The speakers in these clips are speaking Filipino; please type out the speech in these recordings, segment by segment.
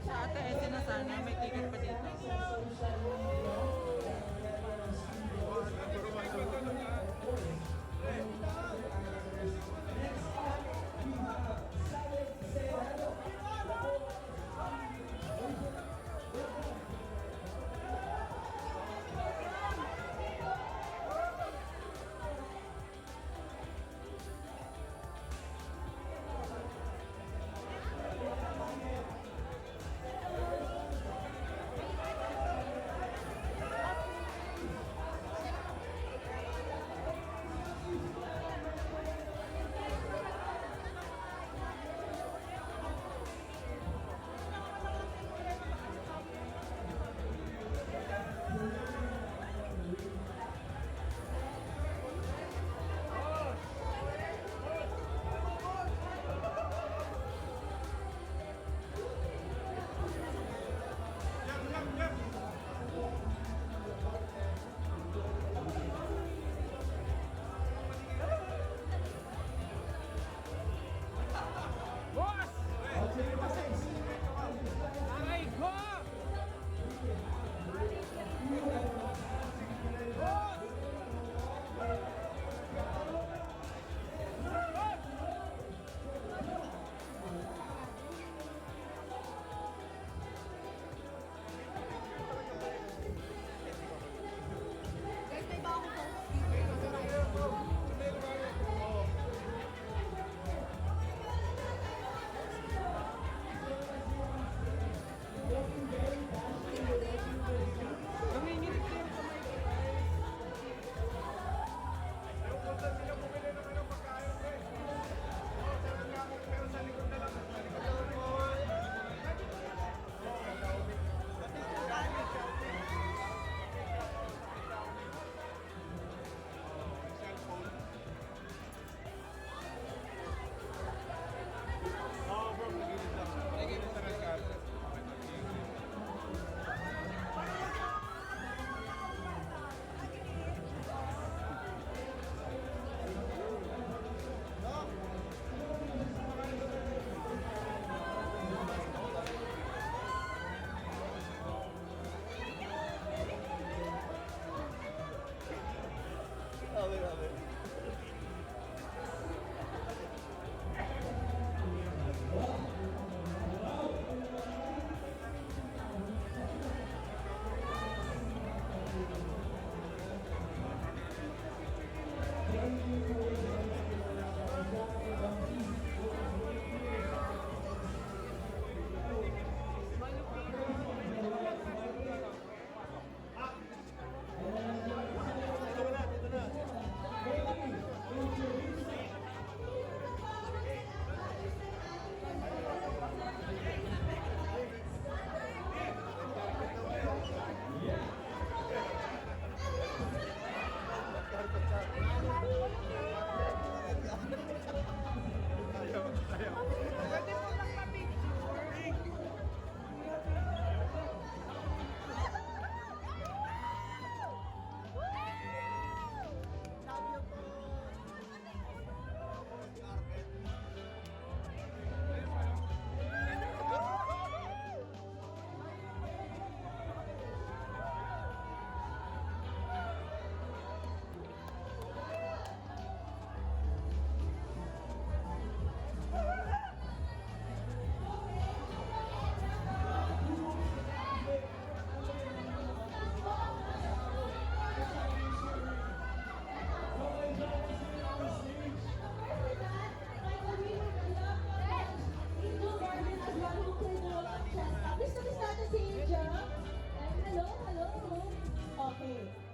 Sa ate, sinasana, may ticket pa dito.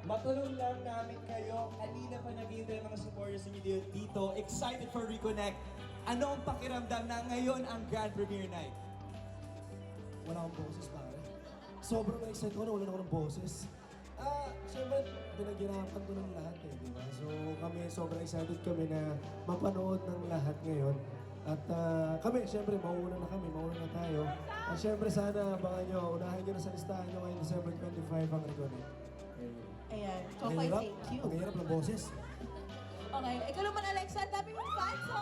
Matulong lang namin kayo. Kanina pa naghihintay mga supporters niyo dito. Excited for Reconnect. Ano ang pakiramdam na ngayon ang grand premiere night? Wala akong boses, pare. Sobrang excited ko na wala na ako ng boses. Siyempre, pinaghirapan ko ng lahat eh, di ba? So kami, sobrang excited kami na mapanood ng lahat ngayon. At kami, syempre, mauna na tayo. At syempre, sana abangan nyo, unahin nyo na sa listahan nyo ngayong December 25 ang Reconnect. Ayan. Kokoy, thank you. Ang hirap ng boses. Okay, ikaw naman Alexa, ang dami mong fans, oh!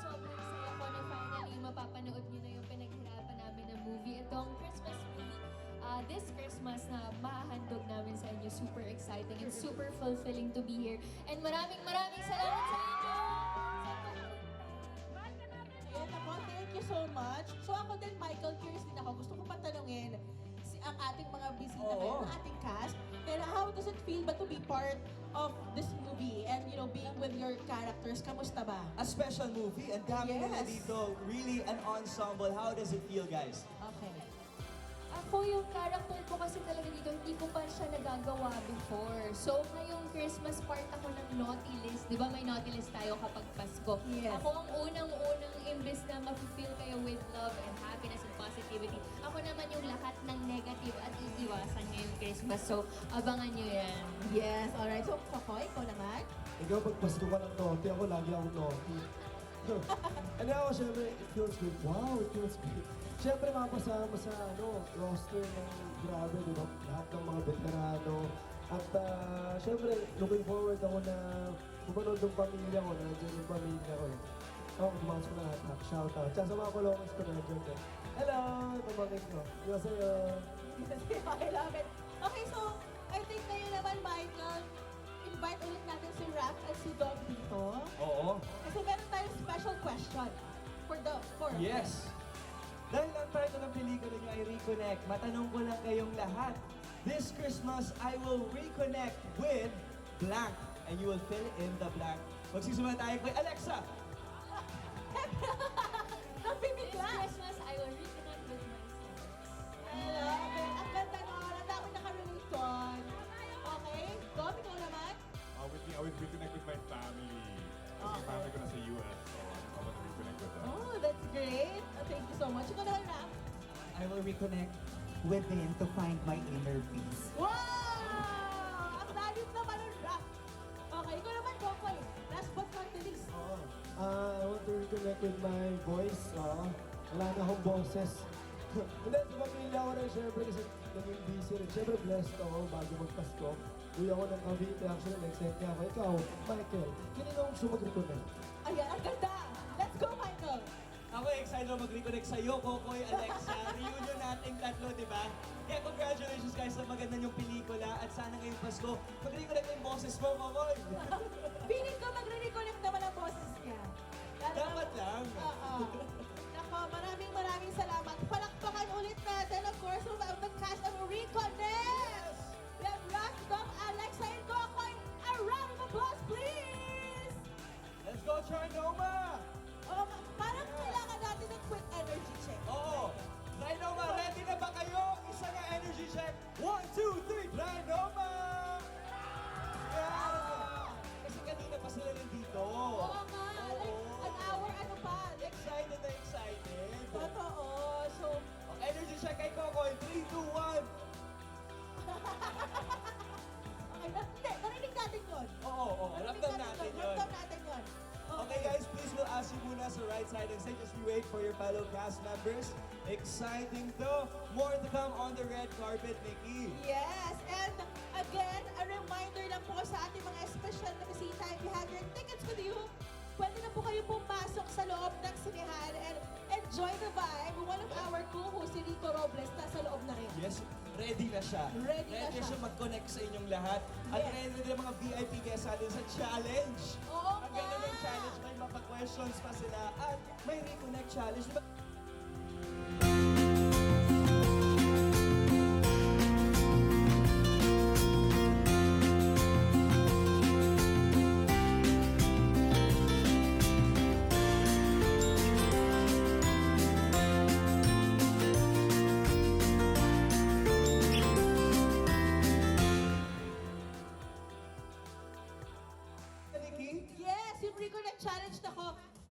Sobrang saya ko na finally mapapanood niyo na yung pinaghirapan namin na movie. Itong Christmas movie, this Christmas na mahahandog namin sa inyo. Super exciting and super fulfilling to be here. And maraming salamat sa inyo! Ayan ako, thank you so much. So ako din, Michael, curious din ako. Gusto ko patanungin ang ating mga bisita ngayon, ang ating cast. Then how does it feel ba to be part of this movie and being with your characters? Kamusta ba? A special movie, and dami nila Yes. dito. Really an ensemble. How does it feel, guys? Okay. Ako yung character ko kasi talaga dito, hindi ko pa siya nagagawa before. So, ngayong Christmas part ako ng naughty list. Di ba may naughty list tayo kapag Pasko? Yes. Ako ang unang-unang imbes na ma-feel kayo with love and happiness and positivity. Ako naman yung lahat ng negative at iiwasan ngayong Christmas. So, abangan nyo yan. Yes, alright. So, Kokoy, ikaw naman? Ikaw, pag Pasko ka ng naughty, ako lagi akong naughty. Ano ako, syempre, it feels good. Wow, it feels good. Syempre, mapasama sa roster ng grabe, di ba? Lahat ng mga veterano. At syempre, looking forward ako na bumanood ng pamilya ko, nandiyan yung pamilya ko. Ako, dumangas ko na lahat. Shout out. Tsaka sa mga kolongas ko nandiyan din. Hello! Tumangin ko. Diba sa'yo? I love it. Okay, so, I think ngayon naman, Michael, invite ulit natin si Raph at si Dog dito. Oo. Kasi meron tayong special question for Yes. Dahil ang title ng pelikula niyo ay Reconnect, matanong ko lang kayong lahat. This Christmas, I will reconnect with blank. And you will fill in the blank. Magsisimula tayo kay Alexa. Napibigla. This Christmas, I will reconnect with myself. Love it. Ang ganda nun. Ang dami nakarelate doon. Okay? Dom, ikaw naman? With me, I would reconnect with my family. Kasi yung family ko nasa US, so I want to reconnect with them. Oh, that's great. Thank you so much. Ikaw naman, Raph? I will reconnect within to find my inner peace. Wow! Ang lalim naman ng Raph. Okay, ikaw naman, Kokoy. Last but not the least. I want to reconnect with my voice. Wala na akong boses. Hindi, sa pamilya ko rin, syempre, kasi naging busy rin. Syempre, blessed ako bago magpasko. Uwi ako ng Cavite, actually, na-excite niya ako. Ikaw, Michael, kanina akong sumag-reconnect. Ayan, ang ganda. Let's go, Michael. Ako excited na mag-reconnect sa'yo, Kokoy, Alexa. Reunion nating tatlo, di ba? Kaya congratulations guys sa maganda yung pelikula at sana ngayong Pasko, mag-reconnect yung boses mo, Kokoy. Feeling ko magre-reconnect naman ang boses niya. Dapat lang. Oo. Nako, maraming salamat. Palakpakan ulit natin, of course, ang cast ng Reconnect! We have Raph, Dom, Alexa, and Kokoy. A round of applause, please! Let's go, Charnoma! Oh, parang kailangan natin ng quick energy check. Oo. Trinoma, ready na ba kayo? Isa na energy check. 1, 2, 3, Trinoma! Yeah! Kasi kanina pa sila nandito. Oo nga, like, an hour, ano pa? Like, Excited na excited. totoo. So, Oh, energy check kay Kokoy. 3, 2, 1. okay, hindi, narinig natin yun. Oo. Ramdam natin yun. Ramdam natin yun. Okay guys, please we'll ask you muna sa right side and say just you wait for your fellow cast members. Exciting to. More to come on the red carpet, Nikki. Yes, and again, a reminder lang po sa ating mga special na bisita, if you have your tickets with you, pwede na po kayo pumasok sa loob ng sinihan and enjoy the vibe. One of our co-hosts, si Rico Robles, nasa loob na rin. Yes, ready na siya. Ready na siya. mag-connect sa inyong lahat. At Yes. ready din ang mga VIP guests natin sa challenge. Oo Ang ganda nga. ng challenge, may mapa-questions pa sila. At may reconnect challenge. Diba?